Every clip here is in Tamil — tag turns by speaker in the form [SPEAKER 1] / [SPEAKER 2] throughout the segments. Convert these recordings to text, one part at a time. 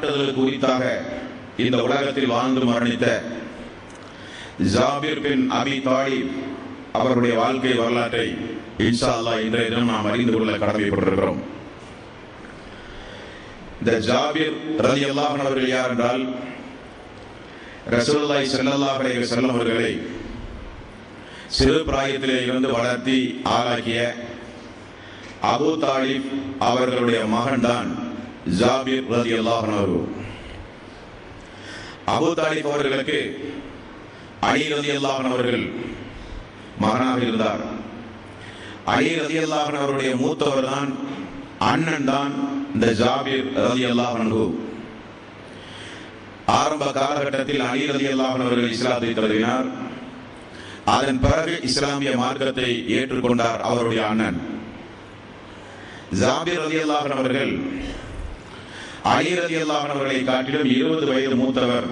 [SPEAKER 1] காட்டுதலுக்கு உரித்தாக இந்த உலகத்தில் வாழ்ந்து மரணித்த ஜாபிர் பின் அபி தாலிப் அவருடைய வாழ்க்கை வரலாற்றை இன்ஷா அல்லாஹ் இன்றைய தினம் நாம் அறிந்து கொள்ள கடமைப்பட்டிருக்கிறோம். இந்த ஜாபிர் ரலியல்லாஹு அன்ஹு அவர்கள் யார் என்றால், ரசூலுல்லாஹி ஸல்லல்லாஹு அலைஹி வஸல்லம் அவர்களை சிறு பிராயத்திலே இருந்து வளர்த்தி ஆளாக்கிய அபூ தாலிப் அவர்களுடைய மகன் தான் ஜாபிர் ரலியல்லாஹு அன்ஹு. அபூ தாலிப் அவர்களுக்கு அலி ரலியல்லாஹு அன்ஹு அவர்கள் மகனாக இருந்தார். அலி ரலியல்லாஹு அன்ஹு அவருடைய மூத்தவர் தான், அண்ணன் தான் இந்த ஜாபிர் ரலியல்லாஹு அன்ஹு. ஆரம்ப காலகட்டத்தில் அலி ரலியல்லாஹு அன்ஹு அவர்கள் இஸ்லாத்தை தழுவினார். அதன் பிறகு இஸ்லாமிய மார்க்கத்தை ஏற்றுக்கொண்டார் அவருடைய அண்ணன். ஜாபிர் ரலியல்லாஹு அன்ஹு அவர்கள் அலி ரலியல்லாஹு அன்ஹு அவர்களை காட்டிலும் 20 வயது மூத்தவர்.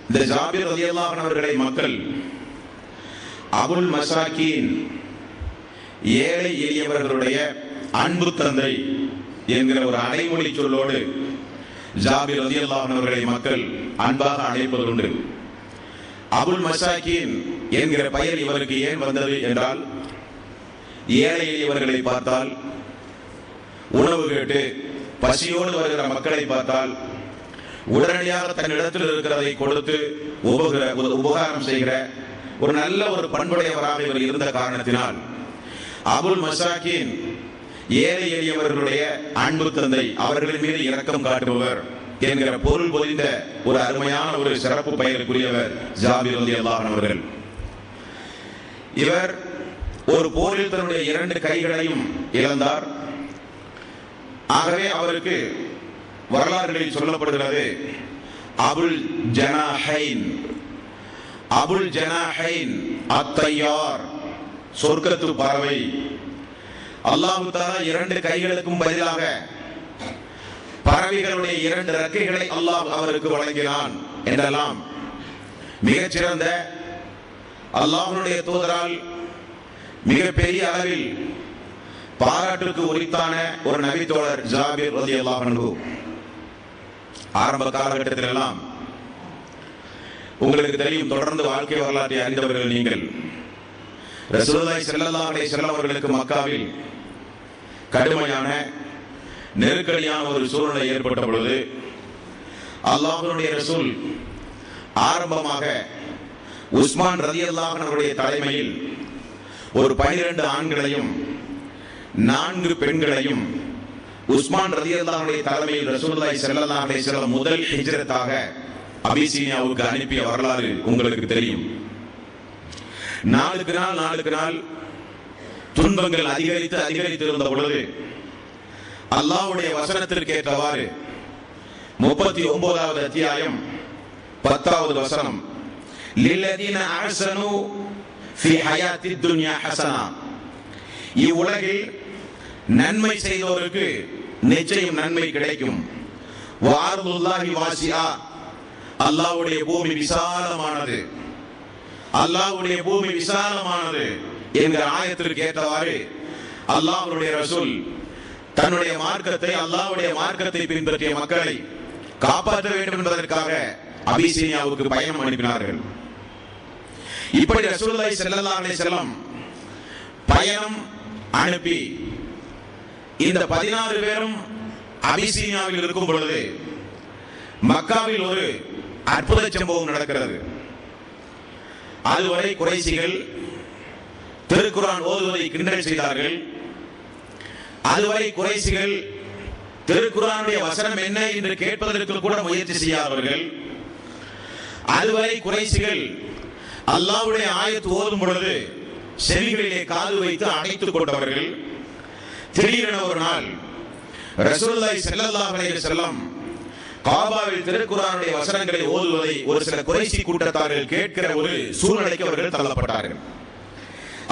[SPEAKER 1] இந்த ஜாபிர் ரலியல்லாஹு அன்ஹு அவர்களை மக்கள் அபுல் மசாக்கீன், ஏழை எளியவர்களுடைய அன்பு தந்தை என்கிற ஒரு அடைமொழி சொல்லோடு ஜாபிர் ரலியல்லாஹு அன்ஹு அவர்களை மக்கள் அன்பாக அழைப்பதுண்டு. அபுல் மசாக்கீன் என்கிற பெயர் இவருக்கு ஏன் வந்தது என்றால், ஏழை எளியவர்களை பார்த்தால், உணவு கேட்டு பசியோடு வருகிற மக்களை பார்த்தால் உடனடியாக தன்னிடத்தில் இருக்கிறதை கொடுத்து உபகாரம் செய்கிற ஒரு நல்ல ஒரு பண்புடையவராக இவர் இருந்த காரணத்தினால் அபுல் மசாக்கீன், ஏழை எளியவர்களுடைய அன்பு தந்தை, அவர்களின் மீது இரக்கம் காட்டுபவர் என்கிற பொருள் பொதிந்த ஒரு அருமையான ஒரு சிறப்பு பெயருக்குரியவர் ஜாபிர் ரலியல்லாஹு அன்ஹு அவர்கள். இவர் ஒரு போரில் தன்னுடைய 2 கைகளையும் இழந்தார். ஆகவே அவருக்கு வரலாறுகளில் சொல்லப்படுகிறது அபுல் ஜனாஹைன், அபுல் ஜனாஹைன் அத்தையார், சொர்க்கத்து பறவை. அல்லாஹ் தஆலா 2 கைகளுக்கும் பதிலாக பறவைகளுடைய 2 இறக்கைகளை அல்லாஹ் அவருக்கு வழங்கினான் என்றெல்லாம் மிகச்சிறந்த அல்லாஹ்வுடைய தூதரால் மிகப்பெரிய அளவில் பாராட்டுக்கு உரித்தான ஒரு நபித்தோழர் ஜாபிர் ரலியல்லாஹு அன்ஹு. ஆரம்ப காலகட்டத்தில் எல்லாம் உங்களுக்கு தெரியும், தொடர்ந்து வாழ்க்கை வரலாற்றை அறிந்தவர்கள் நீங்கள். ரசூலுல்லாஹி ஸல்லல்லாஹு அலைஹி வஸல்லம் அவர்களுக்கு மக்காவில் கடுமையான நெருக்கடியான ஒரு சூழ்நிலை ஏற்பட்ட பொழுது அல்லாஹ்வுடைய ரசூல் ஆரம்பமாக உஸ்மான் ரலியல்லாஹு அன்ஹுடைய தலைமையில் ஒரு 12 ஆண்களையும் 4 பெண்களையும் உஸ்மான் ரலியல்லாஹு அன்ஹுடைய தலைமையில் ரசூலுல்லாஹி ஸல்லல்லாஹு அலைஹி வஸல்லம் முதல் ஹிஜ்ரத்தாக அபிசீனியாவுக்கு அனுப்பிய வரலாறு உங்களுக்கு தெரியும். நாளுக்கு நாள் துன்பங்கள் அதிகரித்து இருந்த பொழுது அல்லாஹ்வுடைய வசனத்திற்கு ஏற்றவாறு 39வது அத்தியாயம் 10வது வசனம், லில்லதீன அஹ்ஸனு ஃபீ ஹயாத்தித் துன்யா ஹஸனா, இவ்வுலகில் நன்மை செய்தவருக்கு நிச்சயம் நன்மை கிடைக்கும். வார்துல்லாஹி வாசிஆ, அல்லாஹ்வுடைய பூமி விசாலமானது, அல்லாஹ்வுடைய பூமி விசாலமானது என்கிற ஆயத்திற்கு ஏற்றவாறு அல்லாஹ்வுடைய ரசூல் தன்னுடைய மார்க்கத்தை, அல்லாஹ்வுடைய மார்க்கத்தை பின்பற்றிய மக்களை காப்பாற்ற வேண்டும் என்பதற்காக அபிசீனியாவுக்கு பயணம் அனுப்பினார்கள். இப்படி ரசூலுல்லாஹி ஸல்லல்லாஹு அலைஹி வஸல்லம் பயணம் அனுப்பி இந்த 16 பேரும் அபிசீனியாவில் இருக்கும் பொழுது மக்காவில் ஒரு அற்புத சம்பவம் நடக்கிறது. அதுவரை குறைஷிகள் திருக்குர்ஆன் ஓதுவதை கிண்டல் செய்தார்கள். அதுவரை குறைஷிகள் திருக்குர்ஆனுடைய வசனம் என்ன என்று கேட்பதற்கு கூட முயற்சி செய்யாதவர்கள். அதுவரை குறைஷிகள் அல்லாஹ்வுடைய ஆயத்து ஓதும் பொழுது செவிகளிலே காது வைத்து அடைத்துக் கொண்டவர்கள். திடீரென ஒரு நாள் ரசூலுல்லாஹி ஸல்லல்லாஹு அலைஹி வஸல்லம் காபாவில் திருக்குர்ஆனுடைய வசனங்களை ஓதுவதை ஒரு சில குறைஷி கூட்டத்தார்கள் கேட்கிற ஒரு சூழ்நிலைக்கு அவர்கள் தள்ளப்பட்டார்கள்.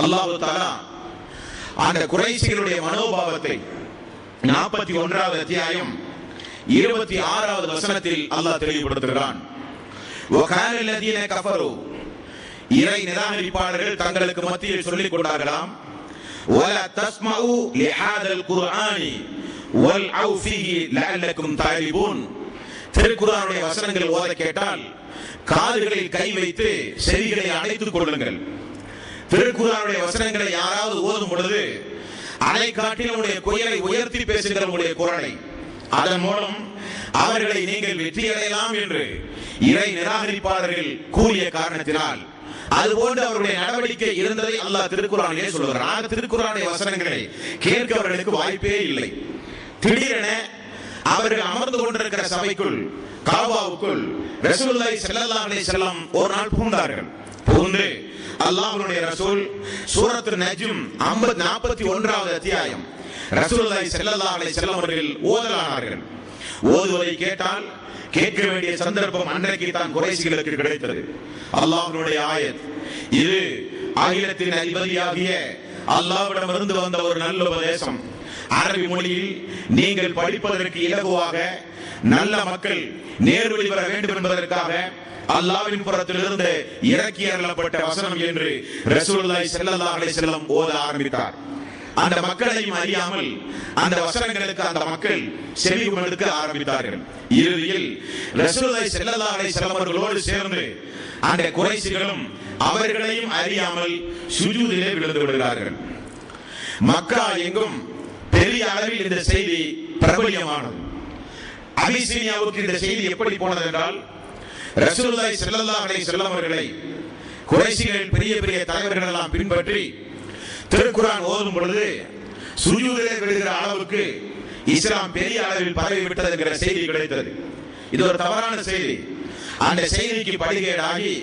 [SPEAKER 1] அல்லாஹ் தஆலா அந்த குறைஷிகளுடைய மனோபாவத்தை 41வது அத்தியாயம் 26வது வசனத்தில் அல்லாஹ் தெளிவுபடுத்துகிறான். வகால அல்லதீன கஃபரு, இறை நிராகரிப்பாளர்கள் தங்களுக்கு மத்தியில் சொல்லிக் கொண்டார்களாம், வலா தஸ்மஉ லிஹாதல் குர்ஆனி வல் அஃபீஹி லஅல்லக்கும் தஅலிபூன். திருக்குர்ஆனுடைய வசனங்கள் ஓத கேட்டால் காதுகளில் கை வைத்து செவிகளை அடைத்துக் கொள்ளுங்கள். திருக்குர்ஆனுடைய வசனங்களை யாராவது ஓதும் பொழுது அதை காட்டில் உங்களுடைய குரலை உயர்த்தி பேசுகிற உங்களுடைய குரலை, அதன் மூலம் அவர்களை நீங்கள் வெற்றியடையலாம் என்று இறை நிராகரிப்பாளர்கள் கூறிய காரணத்தினால் அதுபோன்று அவருடைய நடவடிக்கை இருந்ததை அல்லாஹ் திருக்குர்ஆனிலே சொல்கிறார். திருக்குர்ஆனுடைய வசனங்களை கேட்க அவர்களுக்கு வாய்ப்பே இல்லை. திடீரென அவர்கள் அமர்ந்து கொண்டிருக்கிற சபைக்குள், காபாவுக்குள் ரசூலுல்லாஹி ஸல்லல்லாஹு அலைஹி வஸல்லம் ஒரு நாள் புகுந்தார்கள். புகுந்து அல்லாஹ்வுடைய ரசூல் சூரத்துல் நஜ்ம் 41வது அத்தியாயம் ரசூலுல்லாஹி ஸல்லல்லாஹு அலைஹி வஸல்லம் அவர்கள் ஓதலானார்கள். ஓதுவதை கேட்டால் கேட்க வேண்டிய சந்தர்ப்பம் அன்றைக்கு தான் குறைஷிகளுக்கு கிடைத்தது. அல்லாஹ்வுடைய ஆயத் இது அகிலத்தின் அதிபதியாகிய அல்லாஹ்விடமிருந்து வந்த ஒரு நல்ல உபதேசம். அரபி மொழியில் நீங்கள் படிப்பதற்கு இலகுவாக நல்ல மக்கள் நேர்வழி பெற வேண்டும் என்பதற்காக அல்லாஹ்வின் புறத்திலிருந்து இறக்கி அருளப்பட்ட வசனம் என்று ரசூலுல்லாஹி ஸல்லல்லாஹு அலைஹி வஸல்லம் ஓத ஆரம்பித்தார். அந்த மக்களையும் அறியாமல் அந்த வசனங்களுக்கு அந்த மக்கள் செவிமடுக்க ஆரம்பித்தார்கள். இறுதியில் ரசூலுல்லாஹி ஸல்லல்லாஹு அலைஹி வஸல்லம் அவர்களோடு சேர்ந்து அந்த குறைஷிகளும் அவர்களையும் அறியாமல் சுஜூதிலே விழுந்து விடுகிறார்கள். மக்கா எங்கும் பெரிய அளவில் இந்த செய்தி பிரபல்யமானது. அபிசீனியாவுக்கு இந்த செய்தி எப்படி போனது என்றால், ரசூலுல்லாஹி ஸல்லல்லாஹு அலைஹி வஸல்லம் அவர்களை குறைஷிகள் பெரிய பெரிய தலைவர்கள் எல்லாம் பின்பற்றி திருக்குர்ஆன் ஓதும் பொழுது சுஜூதிலே விழுகிற அளவுக்கு இஸ்லாம் பெரிய அளவில் பரவி விட்டது என்கிற செய்தி கிடைத்தது. இது ஒரு தவறான செய்தி. அந்த செய்திக்கு படுகேடாகி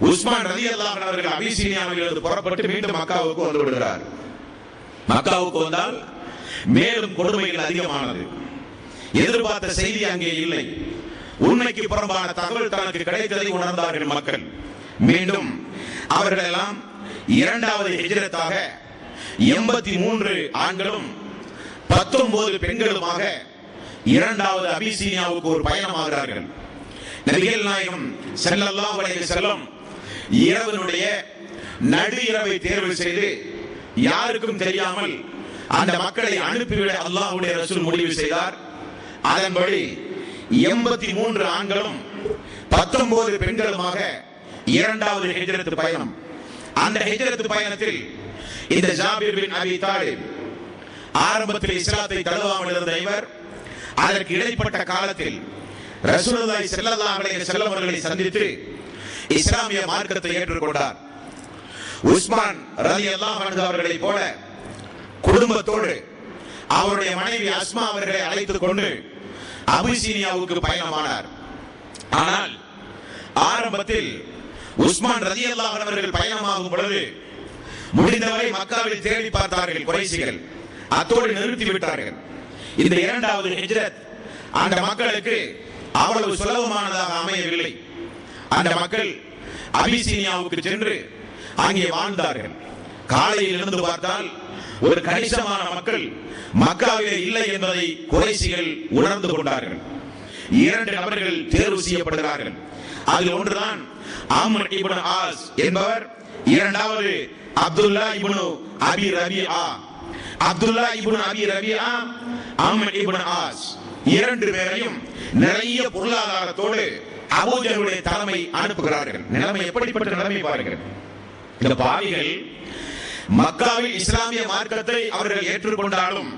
[SPEAKER 1] உஸ்மான் ரலியல்லாஹு அன்ஹு அவர்கள் அபிசீனியாவில் இருந்து புறப்பட்டு மீண்டும் மக்காவுக்கு வந்து விடுகிறார். மக்காவுக்கு வந்தால் மேலும் கொடுமைகள் அதிகமானது. எதிர்பார்த்த செய்தி அங்கே இல்லை. உண்மைக்கு புறம்பான தகவல் தனக்கு கிடைத்ததை உணர்ந்தார்கள் மக்கள். மீண்டும் அவர்கள் எல்லாம் இரண்டாவது ஹிஜ்ரத்தாக 83 ஆண்களும் 19 பெண்களுமாக இரண்டாவது அபிசீனியாவுக்கு ஒரு பயணமாகிறார்கள். நபிகள் நாயகம் ஸல்லல்லாஹு அலைஹி வஸல்லம் இரவினுடைய நடு இரவை தேர்வு செய்து யாருக்கும் தெரியாமல் அந்த மக்களை அனுப்பிவிட அல்லாஹ்வுடைய ரசூல் முடிவு செய்தார். அதன்படி 83 ஆண்களும் 19 பெண்களுமாக இரண்டாவது ஹிஜ்ரத் பயணம். அந்த ஹிஜ்ரத் பயணத்தில் இந்த ஜாபிர் பின் அபி தாலிப் ஆரம்பத்தில் இஸ்லாத்தை தழுவாமல் இருந்த இவர் அதற்கு இடைப்பட்ட காலத்தில் ரசூலுல்லாஹி ஸல்லல்லாஹு அலைஹி வஸல்லம் அவர்களை சந்தித்து இஸ்லாமிய மார்க்கத்தை ஏற்றுக்கொண்டார். உஸ்மான் ரலியல்லாஹு அன்ஹு அவர்களைப் போல குடும்பத்தோடு அவருடைய மனைவி அஸ்மா அவர்களை அழைத்துக் கொண்டு அபிசீனியாவுக்கு பயணமானார். ஆனால் ஆரம்பத்தில் உஸ்மான் ரலியல்லாஹு அன்ஹு அவர்கள் பயணமாகும் பொழுது முடிந்தவரை மக்காவில் தேடி பார்த்தார்கள் குறைஷிகள். அத்தோடு நிறுத்தி விட்டார்கள். இந்த இரண்டாவது ஹிஜ்ரத் அந்த மக்களுக்கு அவ்வளவு சுலபமானதாக அமையவில்லை. அந்த மக்கள் அபிசீனியாவுக்கு சென்று அங்கே வாழ்ந்தார்கள். காலையில் இருந்து பார்த்தால் ஒரு கணிசமான மக்கள் மக்காவிலே இல்லை என்பதை குறைஷிகள் உணர்ந்து கொண்டார்கள். 2 நபர்கள் தேர்வு செய்யப்படுகிறார்கள். அதில் ஒன்றுதான் அம்ர் இப்னு ஆஸ் என்பவர், இரண்டாவது அப்துல்லா இப்னு அபி ரபிஆ. அப்துல்லா இப்னு அபி ரபிஆ, அம்ர் இப்னு ஆஸ் 2 பேரையும் நிறைய பொருளாதாரத்தோடு அபூஜஹலுடைய தலைமை அனுப்புகிறார்கள். நிலைமை எப்படிப்பட்ட நிலைமை பாருங்கள். இந்த பாவிகள் மக்காவில் இஸ்லாமிய மார்க்கத்தை அவர்கள் ஏற்றுக்கொண்டாலும்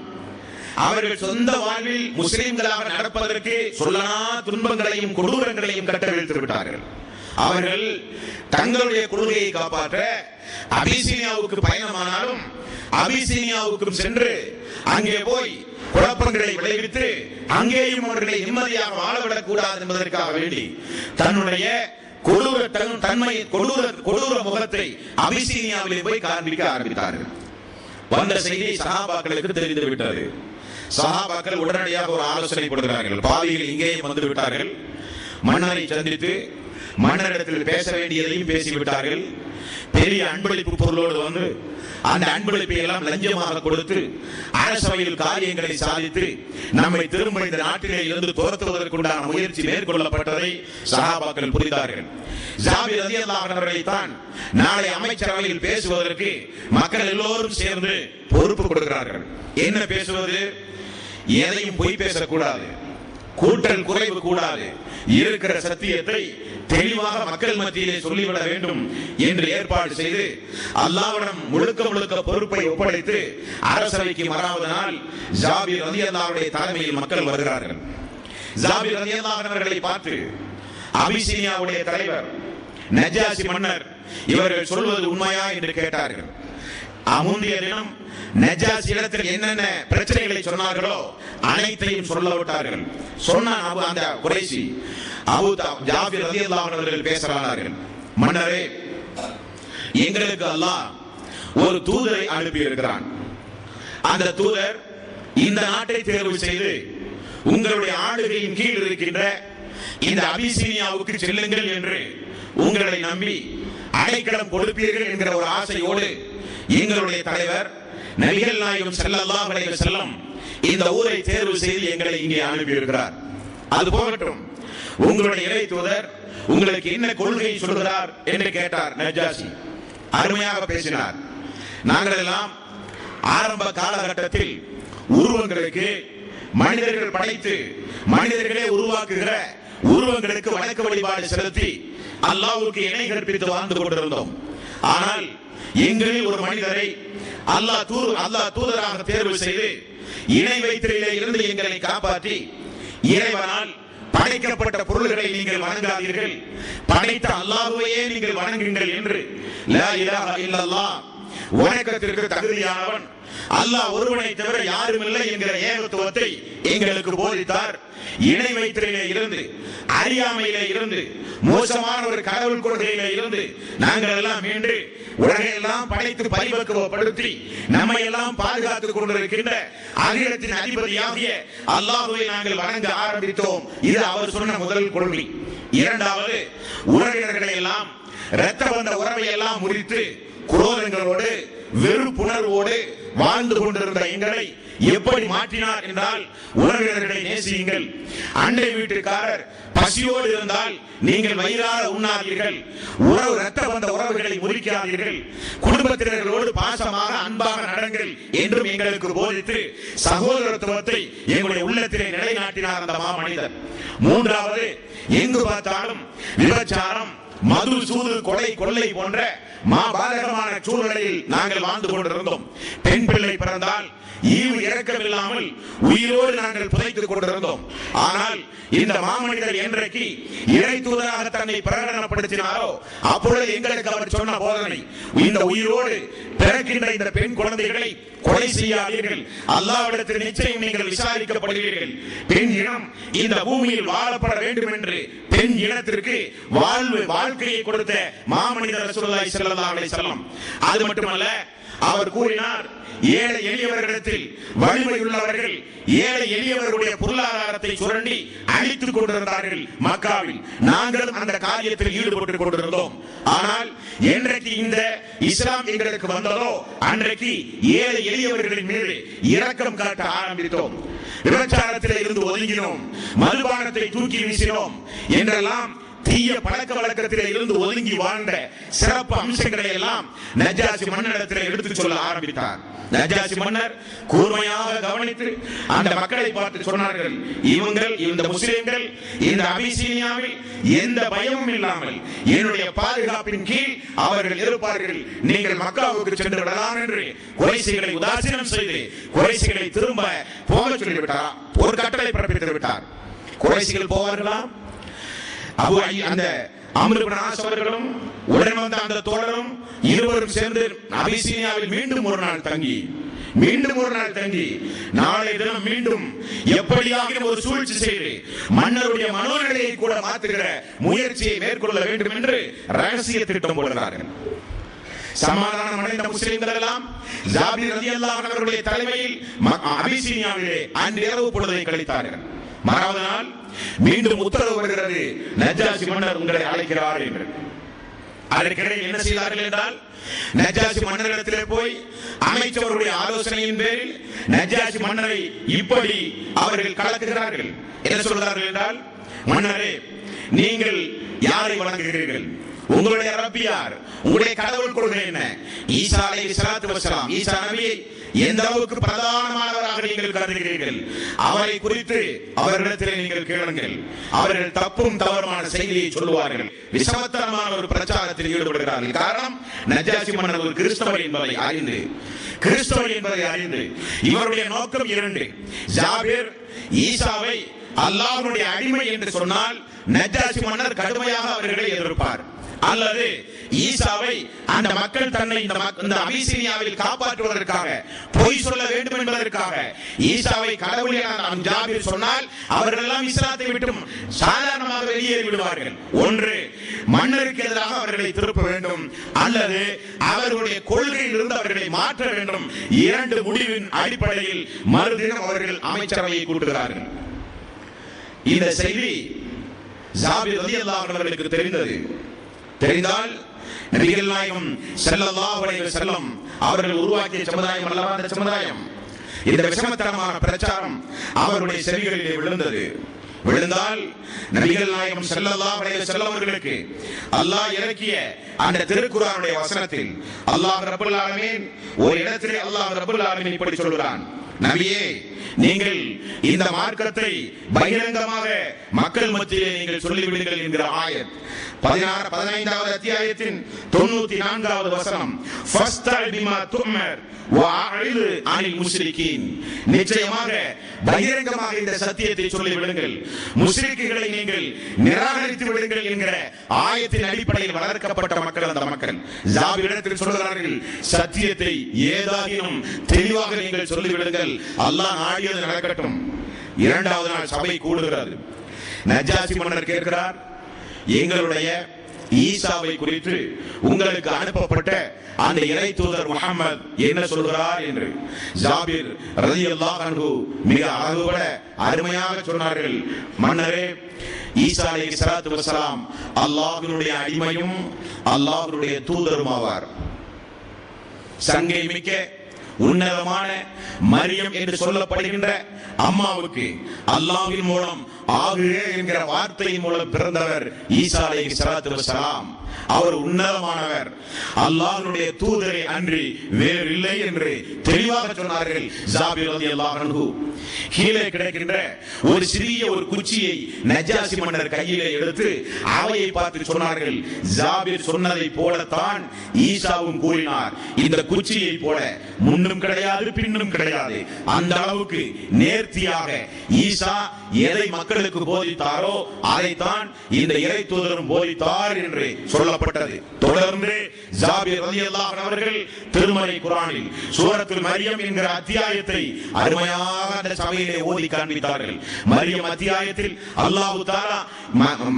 [SPEAKER 1] அவர்கள் சொந்த வாழ்வில் முஸ்லிம்களாக நடப்பதற்கு சொல்லனா துன்பங்களையும் கொடூரங்களையும் கட்டவிழ்த்து விட்டார்கள். அவர்கள் தங்களுடைய கொள்கையை காப்பாற்ற அபிசீனியாவுக்கு பயணமானாலும் அபிசீனியாவுக்கும் சென்று அங்கே போய் குழப்பங்களை விளைவித்து அங்கேயும் அவர்களை நிம்மதியாக வாழவிடக் கூடாது என்பதற்காக வேண்டி தன்னுடைய கொடூர முகத்தை அபிசீனியாவிலே போய் காண்பிக்க ஆரம்பித்தார்கள். வந்த செய்தி சஹாபாக்களுக்கு தெரிந்து விட்டது. சஹாபாக்கள் உடனடியாக ஒரு ஆலோசனை கொடுக்கிறார்கள். பாவிகள் இங்கேயும் வந்து விட்டார்கள். மன்னரை சந்தித்து மன்னரிடத்தில் பேச வேண்டியதையும் பேசிவிட்டார்கள். பெரிய அன்பளிப்பு பொருளோடு வந்து அந்த அன்பளிப்பை எல்லாம் லஞ்சமாக கொடுத்து அரசவையில் காரியங்களை சாதித்து நம்மை திரும்ப இந்த நாட்டிலே இருந்து துரத்துவதற்குண்டான முயற்சி மேற்கொள்ளப்பட்டதை சஹாபாக்கள் புரிந்தார்கள். ஜாபிர் ரலியல்லாஹு அன்ஹு அவர்களை தான் நாளை அமைச்சரவையில் பேசுவதற்கு மக்கள் எல்லோரும் சேர்ந்து பொறுப்பு கொடுக்கிறார்கள். என்ன பேசுவது? எதையும் பொய் பேசக்கூடாது, கூட்டல் குறைவு கூடாது, இருக்கிற சத்தியத்தை தெளிவாக மக்கள் மத்தியிலே சொல்லிவிட வேண்டும் என்று ஏற்பாடு செய்து அல்லாஹ்விடம் முழுக்க முழுக்க பொறுப்பை ஒப்படைத்து அரசவைக்கு வராத நாள் ஜாபிர் ரலியல்லாஹுடைய தலைமையில் மக்கள் வருகிறார்கள். ஜாபிர் ரலியல்லாஹு அவர்களை பார்த்து அபிசீனியாவுடைய தலைவர் நஜாசி மன்னர் இவர்கள் சொல்வது உண்மையா என்று கேட்டார்கள். முந்தைய தினம் நஜாசி இடத்தில் என்னென்ன பிரச்சனைகளை சொன்னார்களோ அனைத்தையும் சொல்ல விட்டார்கள். சொன்னான் அந்த குறைசி அபூ ஜாபிர் ரலியல்லாஹு அவர்கள் பேசுகிறார்கள், மன்னரே, எங்களுக்கு அல்லாஹ் ஒரு தூதரை அனுப்பி இருக்கிறான். அந்த தூதர் இந்த நாட்டை தேர்வு செய்து உங்களுடைய ஆளுகையின் கீழ் இருக்கின்ற இந்த அபிசீனியாவுக்கு செல்லுங்கள் என்று உங்களை நம்பி அடைக்கலம் கொடுப்பீர்கள் என்கிற ஒரு ஆசையோடு எங்களுடைய தலைவர் நபிகள் நாயகம் ஸல்லல்லாஹு அலைஹி வஸல்லம் இந்த ஊரை தேர்வு செய்து எங்களை இங்கே அனுப்பி இருக்கிறார். அது போகட்டும், உங்களுடைய இறை தூதர் உங்களுக்கு என்ன கொள்கை சொல்கிறார் என்று கேட்டார் நஜாசி. அருமையாக பேசினார். நாங்கள் எல்லாம் ஆரம்ப காலகட்டத்தில் உருவங்களுக்கு மனிதர்கள் படைத்து மனிதர்களே உருவாக்குகிற உருவங்களுக்கு வணக்க வழிபாடு செலுத்தி அல்லாஹ்வுக்கு இணை கற்பித்து வாழ்ந்து கொண்டிருந்தோம். ஆனால் எங்களில் ஒரு மனிதரை அல்லாஹ் தூதராக தேர்வு செய்து இணை வைத்தலிலே இருந்து எங்களை காப்பாற்றி இறைவனால் படைக்கப்பட்ட பொருள்களை நீங்கள் வணங்காதீர்கள், படைத்த அல்லாஹ்வையே நீங்கள் வணங்குங்கள் என்று லா இலாஹா இல்லல்லாஹ், வணக்கத்திற்கு தகுதியானவன் அல்லாஹ் ஒருவனை தவிர யாரும் இல்லை என்கிற ஏகத்துவத்தை எங்களுக்கு போதித்தார். இணை வைத்தலிலே இருந்து, அறியாமையிலே இருந்து, மோசமான ஒரு கடவுள் கொள்கையிலே இருந்து நாங்கள் எல்லாம் மீண்டு உலகையெல்லாம் படைத்து பரிபக்குவப்படுத்தி நம்மை எல்லாம் பாதுகாத்துக் கொண்டிருக்கின்ற அகிலத்தின் அதிபதியாகிய அல்லாஹ்வை நாங்கள் வணங்க ஆரம்பித்தோம். இது அவர் சொன்ன முதல் கொள்கை. இரண்டாவது, உறவினர்களை எல்லாம் இரத்த வந்த உறவை எல்லாம் முறித்து குரோதங்களோடு வெறுப்புணர்வோடு வாழ்ந்து கொண்டிருந்த எங்களை எப்படி மாற்றினார் என்றால், உறவினர்களை நேசியுங்கள், அண்டை வீட்டுக்காரர் பசியோடு இருந்தால் நீங்கள் வயிறார உண்ணாதீர்கள், உறவு இரத்த வந்த உறவுகளை முறிக்காதீர்கள், குடும்பத்தினர்களோடு பாசமாக அன்பாக நடங்கள் என்றும் எங்களுக்கு போதித்து சகோதரத்துவத்தை எங்களுடைய உள்ளத்திலே நிலைநாட்டினார் அந்த மாமனிதர். மூன்றாவது, எங்கு பார்த்தாலும் விபச்சாரம், மது, சூது, கொலை, கொள்ளை போன்ற மாபாதகமான சூழ்நிலையில் நாங்கள் வாழ்ந்து கொண்டிருந்தோம். பெண் பிள்ளை பிறந்தால் ஈவு இறக்கமில்லாமல் உயிரோடு நாங்கள் புதைத்துக் கொண்டிருந்தோம். ஆனால் இந்த மாமனிதர் என்றைக்கு இறை தூதராக தன்னை பிரகடனப்படுத்தினாரோ அப்பொழுது எங்களுக்கு அவர் சொன்ன போதனை, இந்த உயிரோடு பிறக்கின்ற இந்த பெண் குழந்தைகளை கொலை செய்யாதீர்கள், அல்லாஹ்விடத்தில் நிச்சயம் நீங்கள் விசாரிக்கப்படுவீர்கள், பெண் இனம் இந்த பூமியில் வாழப்பட வேண்டும் என்று பெண் இனத்திற்கு வாழ்க்கையை கொடுத்த மாமனிதர் ரசூலுல்லாஹி ஸல்லல்லாஹு அலைஹி வஸல்லம். அது மட்டுமல்ல, அவர் கூறினார், ஏழை எளியவர்களிடத்தில் வலிமை உள்ளவர்கள் ஏழை எளியவர்களுடைய பொருளாதாரத்தை சுரண்டி அழித்துக் கொண்டிருந்தார்கள் மக்காவில். நாங்களும் அந்த காரியத்தில் ஈடுபட்டுக் கொண்டிருந்தோம். ஆனால் என்றைக்கு இந்த இஸ்லாம் எங்களுக்கு வந்ததோ அன்றைக்கு ஏழை எளியவர்களின் மீது இரக்கம் காட்ட ஆரம்பித்தோம். விபச்சாரத்தில் இருந்து ஒதுங்கினோம், மதுபானத்தை தூக்கி வீசினோம் என்றெல்லாம் தீய பழக்க வழக்கத்திலே இருந்து ஒதுங்கி வாழ்ந்த சிறப்பு அம்சங்களை எல்லாம் நஜாசி மன்னரிடத்தில் எடுத்து சொல்ல ஆரம்பித்தார். நஜாசி மன்னர் கூர்மையாக கவனித்து அந்த மக்களை பார்த்து சொன்னார்கள், இந்த முஸ்லிம்கள் இந்த அபிசீனியாவில் எந்த பயமும் இல்லாமல் என்னுடைய பாதுகாப்பின் கீழ் அவர்கள் இருப்பார்கள், நீங்கள் மக்காவுக்கு சென்று விடலாம் என்று குறைசிகளை உதாசீனம் செய்து குறைசிகளை திரும்ப போக சொல்லிவிட்டார். ஒரு கட்டளை பிறப்பித்து விட்டார். குறைசிகள் போவார்களா? அந்த அம்ர் இப்னு ஆஸ் அவர்களும் உடன் வந்த அந்த தோழரும் இருவரும் சேர்ந்து அபிசீனியாவில் மீண்டும் ஒரு நாள் தங்கி நாளை தினம் மீண்டும் எப்படியாக ஒரு சூழ்ச்சி செய்து மன்னருடைய மனோநிலையை கூட மாற்றுகிற முயற்சியை மேற்கொள்ள வேண்டும் என்று ரகசிய திட்டம் போடுகிறார்கள். சமாதானம் அடைந்த முஸ்லிம்கள் எல்லாம் ஜாபிர் ரலியல்லாஹு அன்ஹு அவர்களுடைய தலைமையில் அபிசீனியாவிலே அன்று இரவு பொழுதை கழித்தார்கள். மறாவது நாள் மீண்டும் உத்தரவு வருகிறது, நஜாசி மன்னர் உங்களை அழைக்கிறார் என்று. அதற்கிடையில் என்ன செய்தார்கள் என்றால், நஜாசி மன்னரிடத்திலே போய் அமைச்சர்களுடைய ஆலோசனையின் பேரில் நஜாசி மன்னரை இப்படி அவர்கள் கலக்குகிறார்கள். என்ன சொல்கிறார்கள் என்றால், மன்னரே, நீங்கள் யாரை வணங்குகிறீர்கள்? உங்களுடைய ரப்பி யார், உங்களுடைய கடவுள் கொள்கை என்ன? ஈசா அலைஹிஸ்ஸலாத்து வஸ்ஸலாம், ஈசா நபியை எந்த அளவுக்கு பிரதானமானவராக நீங்கள் கருதுகிறீர்கள்? அவரை குறித்து அவர்களிடத்திலே நீங்கள் கேளுங்கள். அவர்கள் தப்பும் தவறுமான செய்தியை சொல்லுவார்கள், விஷமத்தனமான ஒரு பிரச்சாரத்தில் ஈடுபடுகிறார்கள். காரணம், நஜாசி மன்னர் ஒரு கிறிஸ்தவர் என்பதை அறிந்து இவருடைய நோக்கம் இரண்டு. ஜாபிர் ஈசாவை அல்லாஹ்வுடைய அடிமை என்று சொன்னால் நஜாசி மன்னர் கடுமையாக அவர்களை எதிர்ப்பார். அல்லது ஈசாவை அந்த மக்கள் தன்னை இந்த அபிசீனியாவில் காப்பாற்றுவதற்காக பொய் சொல்ல வேண்டும் என்பதற்காக ஈசாவை கடவுள் என ஜாபிர் சொன்னால் அவர்கள் எல்லாம் இஸ்லாத்தை விட்டும் சாதாரணமாக வெளியேறி விடுவார்கள். ஒன்று, மன்னருக்கு எதிராக அவர்களை திருப்ப வேண்டும், அல்லது அவர்களுடைய கொள்கையில் இருந்து அவர்களை மாற்ற வேண்டும். இரண்டு முடிவின் அடிப்படையில் மறுதினம் அவர்கள் அமைச்சரவையை கூட்டுகிறார்கள். இந்த செய்தி ஜாபிர் ரலியல்லாஹு அன்ஹு அவர்களுக்கு தெரிந்தால் நபிகள் நாயகம் ஸல்லல்லாஹு அலைஹி வஸல்லம் அவர்கள் உருவாக்கிய சமுதாயம் அல்லவா அந்த சமுதாயம். இந்த விஷமத்தனமான பிரச்சாரம் அவருடைய செவிகளிலே விழுந்தால் நபிகள் நாயகம் ஸல்லல்லாஹு அலைஹி வஸல்லம் அவர்களுக்கு அல்லாஹ் இறக்கிய அந்த திருக்குர்ஆனுடைய வசனத்தில் அல்லாஹ் ரப்பல் ஆலமீன் ஒரு இடத்திலே அல்லாஹ் ரப்பல் ஆலமீன் இப்படி சொல்கிறான், நபியே, நீங்கள் இந்த மார்க்கத்தை பகிரங்கமாக மக்கள் மத்தியிலே நீங்கள் சொல்லிவிடுங்கள் என்கிற ஆயத் 15வது அத்தியாயத்தின் 94வது வசனம். ஃபஸ்தல் பிமா துமர் வஅஇது அனில் முஷ்ரிகீன். நிச்சயமாக பகிரங்கமாக இந்த சத்தியத்தை சொல்லி விடுங்கள், முஷ்ரிக்குகளை நீங்கள் நிராகரித்து விடுங்கள் என்கிற ஆயத்தின் அடிப்படையில் வளர்க்கப்பட்ட மக்கள் அந்த மக்கள். ஜாபிரிடத்தில் சொல்கிறார்கள், சத்தியத்தை ஏதாகினும் தெளிவாக நீங்கள் சொல்லிவிடுங்கள், அல்லாஹ் நாடியது நடக்கட்டும். இரண்டாவது நாள் சபை கூடுகிறது. நஜாசி மன்னர் கேட்கிறார், எங்களுடைய ஈசாவை குறித்து உங்களுக்கு அனுப்பப்பட்ட அந்த இறை தூதர் முஹம்மது என்ன சொல்கிறார் என்று. ஜாபிர் ரலியல்லாஹு அன்ஹு மிக அழகுபட அருமையாக சொன்னார்கள், மன்னரே, ஈசா அலைஹிஸ்ஸலாத்து வஸ்ஸலாம் அல்லாஹ்வினுடைய அடிமையும் அல்லாஹ்வினுடைய தூதரும் ஆவார். சங்கை மிக்க உன்னதமான மரியம் என்று சொல்லப்படுகின்ற அம்மாவுக்கு அல்லாஹ்வின் மூலம் ஆகுக என்கிற வார்த்தையின் மூலம் பிறந்தவர் ஈசா அலைஹிஸ்ஸலாத்து வஸ்ஸலாம். அவர் உன்னதமானவர், அல்லாஹ்வுடைய தூதரை அன்றி வேறு இல்லை என்று தெளிவாக சொன்னார்கள் ஜாபிர் ரலியல்லாஹு அன்ஹு. கீழே கிடக்கின்ற ஒரு சிறிய ஒரு குச்சியை நஜாசி மன்னர் கையிலே எடுத்து அவையை பார்த்து சொன்னார்கள், ஜாபிர் சொன்னதை போலத்தான் ஈசாவும் கூறினார். இந்த குச்சியை போல முன்னும் கிடையாது பின்னும் கிடையாது. அந்த அளவுக்கு நேர்த்தியாக ஈசா எதை மக்களுக்கு போதித்தாரோ அதைத்தான் இந்த இறை தூதரும் போதித்தார் என்று சொல்லப்பட்டது. தொடர்ந்து ஜாபிர் ரலியல்லாஹு அன்ஹு அவர்கள் திருமறை குர்ஆனில் சூரத்துல் மரியம் என்கிற அத்தியாயத்தை அருமையாக அந்த சபையிலே ஓதி காண்பித்தார்கள். மரியம் அத்தியாயத்தில் அல்லாஹ் தஆலா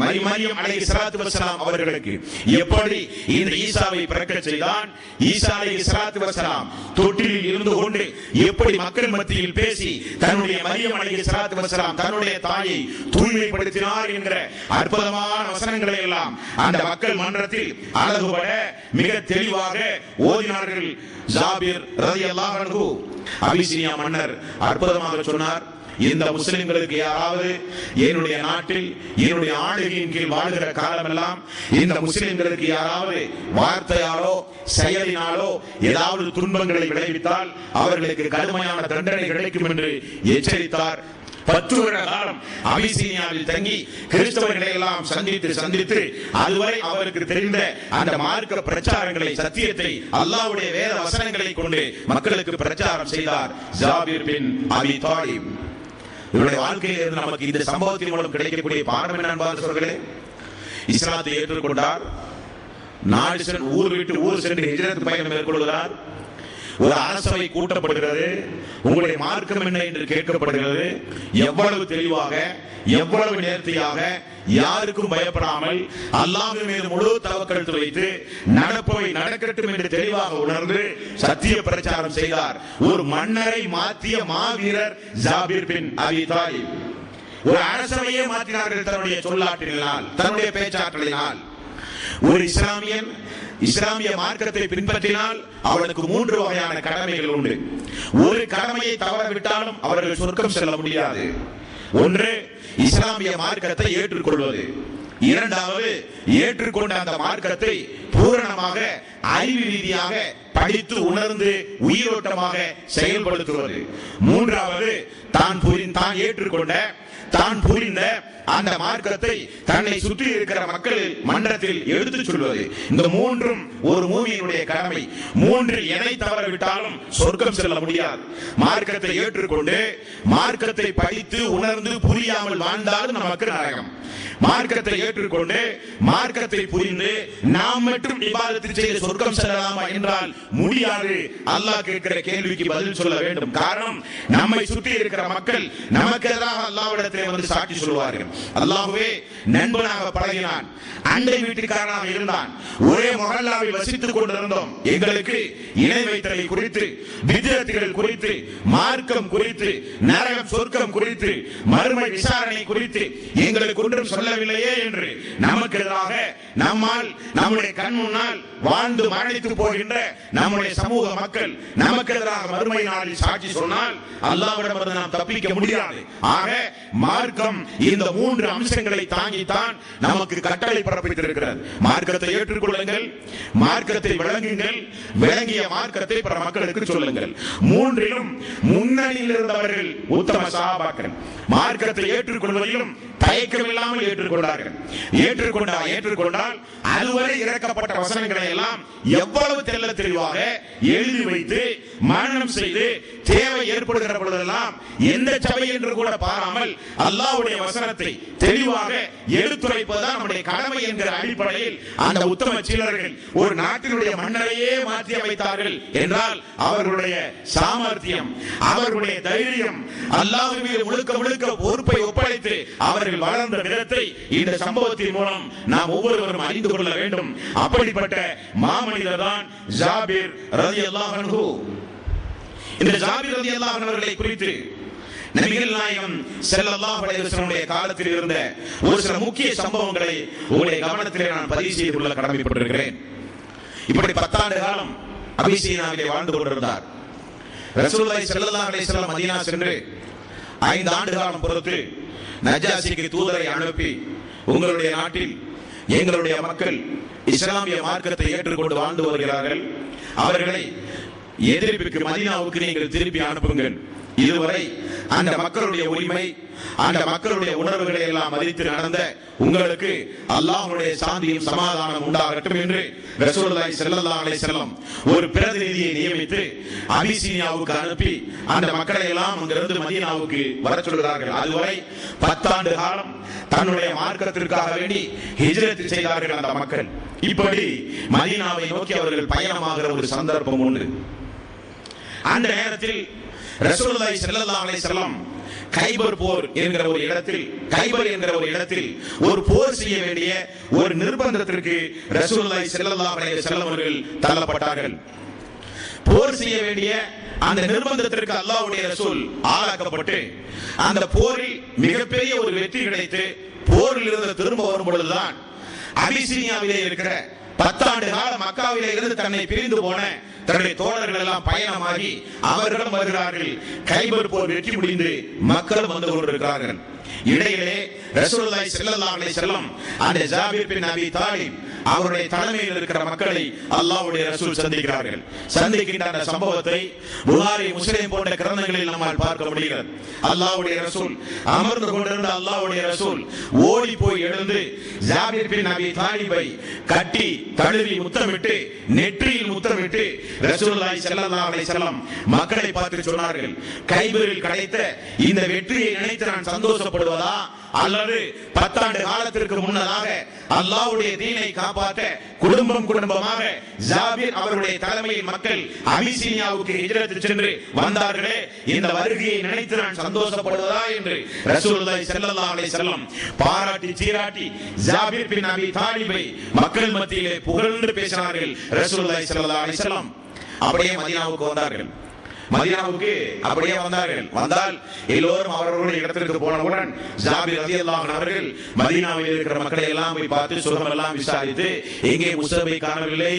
[SPEAKER 1] மரியம் அலைஹிஸ்ஸலாத்து வஸ்ஸலாம் அவர்களுக்கு எப்படி இந்த ஈசாவை பிறக்கச் செய்தான், ஈசா அலைஹிஸ்ஸலாத்து வஸ்ஸலாம் தொட்டிலில் இருந்து கொண்டு எப்படி மக்கள் மத்தியில் பேசி தன்னுடைய மரியம் அலைஹிஸ்ஸலாத்து வஸ்ஸலாம் தன்னுடைய தாயை தூய்மைப்படுத்தினார் என்கிற அற்புதமான வசனங்களை எல்லாம் அந்த மக்கள் மன்றத்தில் அழகுபட மிக தெளிவாக ஓதினார்கள். ஜாபிர் ரலியல்லாஹு அன்ஹு அபிசீனியா மன்னர் அற்புதமாக சொன்னார், இந்த முஸ்லிம்களுக்கு யாராவது என்னுடைய நாட்டில் என்னுடைய ஆளுகையின் கீழ் வாழ்கிற காலமெல்லாம் இந்த முஸ்லிம்களுக்கு யாராவது வார்த்தையாலோ செயலினாலோ ஏதாவது துன்பங்களை விளைவித்தால் அவர்களுக்கு கடுமையான தண்டனை கிடைக்கும் என்று எச்சரித்தார். 10 வருட காலம் அபிசீனியாவில் தங்கி கிறிஸ்தவர்களை எல்லாம் சந்தித்து அதுவரை அவருக்கு தெரிந்த அந்த மார்க்க பிரச்சாரங்களை, சத்தியத்தை, அல்லாஹ்வுடைய வேத வசனங்களை கொண்டு மக்களுக்கு பிரச்சாரம் செய்தார் ஜாபிர் பின் அபி தாலிப். இவருடைய வாழ்க்கையில் இருந்து நமக்கு இந்த சம்பவத்தின் மூலம் கிடைக்கக்கூடிய பாடம் என்ன அன்பார்ந்தவர்களே? இஸ்லாத்தை ஏற்றுக்கொண்டார், ஊர் விட்டு ஊர் சென்று ஹிஜ்ரத் பயணம் மேற்கொள்கிறார். ஒரு அரசவை கூட்டப்படுகிறது, உங்களுடைய மார்க்கம் என்ன என்று கேட்கப்படுகிறது. எவ்வளவு தெளிவாக, எவ்வளவு நேர்த்தியாக, யாருக்கும் பயப்படாமல் அல்லாஹ்வின் மீது முழு தவக்கல் வைத்து நடப்பவை நடக்கட்டும் என்று தெளிவாக உணர்ந்து சத்திய பிரச்சாரம் செய்தார். ஒரு மன்னரை மாற்றிய மாவீரர் ஜாபிர் பின் அபி தாலிப். ஒரு அரசவையே மாற்றினார்கள் தன்னுடைய சொல்லாற்றலினால், தன்னுடைய பேச்சாற்றலினால். ஒரு இஸ்லாமிய மார்க்கத்தை பின்பற்றினால் அவனுக்கு 3 வகையான கடமைகள் உண்டு. ஒரு கடமையை தவறவிட்டாலும் அவர்கள் சொர்க்கம் செல்ல முடியாது. ஒன்று, இஸ்லாமிய மார்க்கத்தை ஏற்றுக்கொள்வது. இரண்டாவது ஏற்றுக்கொண்ட அந்த மார்க்கத்தை பூரணமாக அறிவு ரீதியாக படித்து உணர்ந்து உயிரோட்டமாக செயல்படுத்துவது. மூன்றாவது தான் ஏற்றுக்கொண்ட தான் புரிந்த அந்த மார்க்கத்தை தன்னை சுற்றி இருக்கிற மக்கள் மன்றத்தில் எடுத்துச் சொல்வது. இந்த மூன்றும் ஒரு மூமியினுடைய கடமை. மூன்றில் எதை தவற விட்டாலும் சொர்க்கம் செல்ல முடியாது. மார்க்கத்தை ஏற்றுக்கொண்டு மார்க்கத்தை படித்து உணர்ந்து புரியாமல் வாழ்ந்தாலும் நமக்கு நரகம். மார்க்கத்தை ஏற்றுக்கொண்டு மார்க்கத்தை புரிந்து நாம் மட்டும் இபாதத் செய்து சொர்க்கம் செல்லலாமா என்றால் முடியாது. அல்லாஹ் கேட்கிற கேள்விக்கு பதில் சொல்ல வேண்டும். காரணம், நம்மை சுற்றி இருக்கிற மக்கள் நமக்கு எதிராக அல்லாஹ்விடத்திலே வந்து சாட்சி சொல்வார்கள். அல்லாஹ்வே நண்பனாக பழகினான், அண்டை வீட்டுக்காரனாக இருந்தான், ஒரே மொஹல்லாவில் வசித்துக் கொண்டிருந்தோம், எங்களுக்கு இணை வைத்தலை குறித்து, வித்யார்த்திகள் குறித்து, மார்க்கம் குறித்து, நரகம் சொர்க்கம் குறித்து, மறுமை விசாரணை குறித்து எங்களுக்கு ஒன்றும் சொல்லவில்லையே என்று நமக்கு எதிராக நம்மால் நம்முடைய கண் முன்னால் வாழ்ந்து மரணித்து போகின்ற நம்முடைய சமூக மக்கள் நமக்கு எதிராக மறுமை நாளில் சாட்சி சொன்னால் அல்லாஹ்விடமிருந்து நாம் தப்பிக்க முடியாது. ஆக மார்க்கம் இந்த மூன்று அம்சங்களை தாங்கித்தான் நமக்கு கட்டளை பிறப்பித்திருக்கிறது. மார்க்கத்தை ஏற்றுக்கொள்ளுங்கள், மார்க்கத்தை விளங்குங்கள், விளங்கிய மார்க்கத்தை பிற மக்களுக்கு சொல்லுங்கள். மூன்றிலும் முன்னணியில் இருந்தவர்கள் உத்தம சஹாபாக்கள். மார்க்கத்தை ஏற்றுக்கொள்வதிலும் தயக்கமில்லாமல் ஏற்றுக்கொண்டார்கள். ஏற்றுக்கொண்டால் அதுவரை இறக்கப்பட்ட வசனங்களை எல்லாம் எவ்வளவு தெல்ல தெளிவாக எழுதி வைத்து மரணம் செய்து தேவை ஏற்படுகிற பொழுதெல்லாம் எந்த சபை என்று கூட பாராமல் அல்லாஹ்வுடைய வசனத்தை தெளிவாக எடுத்துரைப்பதுதான் நம்முடைய கடமை என்கிற அடிப்படையில் அந்த உத்தம சீலர்கள் ஒரு நாட்டினுடைய மன்னரையே மாற்றி அமைத்தார்கள் என்றால் அவர்களுடைய சாமர்த்தியம், அவர்களுடைய தைரியம், அல்லாஹ்வின் மீது முழுக்க பொறுப்பை ஒப்படைத்து அவர்கள் வளர்ந்த விதத்தை இந்த சம்பவத்தின் மூலம் நாம் ஒவ்வொருவரும் அறிந்து கொள்ள வேண்டும். அப்படிப்பட்ட மாமனிதர் தான் ஜாபிர் ரலியல்லாஹு அன்ஹு. இந்த ஜாபிர் ரலியல்லாஹு அன்ஹு அவர்களை குறித்து நபிகள் நாயகம் ஸல்லல்லாஹு அலைஹி வஸல்லம் காலத்தில் இருந்த ஒரு சில முக்கிய சம்பவங்களை உங்களுடைய கவனத்திலே நான் பதிவு செய்து கொள்ள கடமைப்பட்டிருக்கிறேன். இப்படி 10 ஆண்டு காலம் அபிசீனாவிலே வாழ்ந்து கொண்டிருந்தார். ரசூலுல்லாஹி ஸல்லல்லாஹு அலைஹி வஸல்லம் மதீனா சென்று 5 ஆண்டு காலம் பொறுத்து நஜாஷிக்கு தூதரை அனுப்பி, உங்களுடைய நாட்டில் எங்களுடைய மக்கள் இஸ்லாமிய மார்க்கத்தை ஏற்றுக்கொண்டு வாழ்ந்து வருகிறார்கள், அவர்களை எதிர்ப்புக்கு மதீனாவுக்கு நீங்கள் திருப்பி அனுப்புங்கள். இதுவரை அந்த மக்களுடைய உரிமை, அந்த மக்களுடைய உணர்வுகளை எல்லாம் மதித்து நடந்த உங்களுக்கு அல்லாஹ்வுடைய சாந்தியும் சமாதானம் உண்டாகட்டும் என்று ரசூலுல்லாஹி ஸல்லல்லாஹு அலைஹி வஸல்லம் ஒரு பிரதிநிதியை நியமித்து அபிசீனியாவுக்கு அனுப்பி அந்த மக்களை எல்லாம் அங்கிருந்து மதீனாவுக்கு வரச் சொல்கிறார்கள். அதுவரை 10 ஆண்டு காலம் தன்னுடைய மார்க்கத்திற்காக வேண்டி ஹிஜ்ரத் செய்தார்கள் அந்த மக்கள். இப்படி மதீனாவை நோக்கி அவர்கள் பயணமாகிற ஒரு சந்தர்ப்பம் உண்டு. அந்த நேரத்தில் ரசூலுல்லாஹி ஸல்லல்லாஹு அலைஹி வஸல்லம் கைபர் போர் என்கிற ஒரு இடத்தில் ஒரு போர் செய்ய வேண்டிய ஒரு நிர்பந்தத்திற்கு ரசூலுல்லாஹி ஸல்லல்லாஹு அலைஹி வஸல்லம் அவர்கள் தள்ளப்பட்டார்கள். போர் செய்ய வேண்டிய அந்த நிர்பந்தத்திற்கு அல்லாஹ்வுடைய ரசூல் ஆளாக்கப்பட்டு அந்த போரில் மிகப்பெரிய ஒரு வெற்றி கிடைத்து போரில் இருந்து திரும்ப வரும் பொழுதுதான் அபிசீனியாவிலே இருக்கிற 10 ஆண்டு காலம் மக்காவிலே இருந்து தன்னை பிரிந்து போன தன்னுடைய தோழர்கள் எல்லாம் பயணமாகி அவர்களும் வருகிறார்கள். கைபர் போர் வெற்றி முடிந்து மக்களும் வந்து கொண்டிருக்கிறார்கள். இடையிலே ரசூலுல்லாஹி ஸல்லல்லாஹு அலைஹி வஸல்லம் அந்த ஜாபிர் பின் அபி தாலிப் அவருடைய தலைமையில் இருக்கிற மக்களை அல்லாஹ்வுடைய ரசூல் சந்திக்கிறார்கள். சந்திக்கின்ற அந்த சம்பவத்தை புகாரி, முஸ்லிம் போன்ற கிரந்தங்களில் நம்மால் பார்க்க முடிகிறது. அல்லாஹ்வுடைய ரசூல் அமர்ந்து கொண்டிருந்த அல்லாஹ்வுடைய ரசூல் ஓடி போய் எழுந்து ஜாபிர் பின் அபி தாலிபை கட்டி தழுவி முத்தமிட்டு நெற்றியில் முத்தமிட்டு ரசூலுல்லாஹி ஸல்லல்லாஹு அலைஹி வஸல்லம் மக்களை பார்த்து சொன்னார்கள், கைபரில் கிடைத்த இந்த வெற்றியை நினைத்து நான் சந்தோஷப்படுவதா அல்லது 10 ஆண்டு காலத்திற்கு முன்னதாக அல்லாஹ்வுடைய தீனை காப்பாற்ற குடும்பமாக ஜாபிர் அவருடைய தலைமையில் மக்கள் அபிசீனியாவுக்கு ஹிஜ்ரத் சென்று வந்தார்களே, இந்த வருகையை நினைத்து நான் சந்தோஷப்படுவதா என்று ரசூலுல்லாஹி ஸல்லல்லாஹு அலைஹி வஸல்லம் பாராட்டி சீராட்டி ஜாபிர் பின் அபி தாலிபை மக்கள் மத்தியிலே புகழ்ந்து பேசினார்கள் ரசூலுல்லாஹி ஸல்லல்லாஹு அலைஹி வஸல்லம். அப்படியே மதீனாவுக்கு வந்தார்கள். மதீனாவுக்கு அப்படியே வந்தார்கள். வந்தால் எல்லோரும் அவர்களுடைய இடத்திற்கு போனவுடன் ஜாபிர் ரலியல்லாஹு அன்ஹு அவர்கள் மதீனாவில் இருக்கிற மக்களை எல்லாம் போய் பார்த்து சுகம் எல்லாம் விசாரித்து, எங்கே முஸ்அபை காணவில்லை,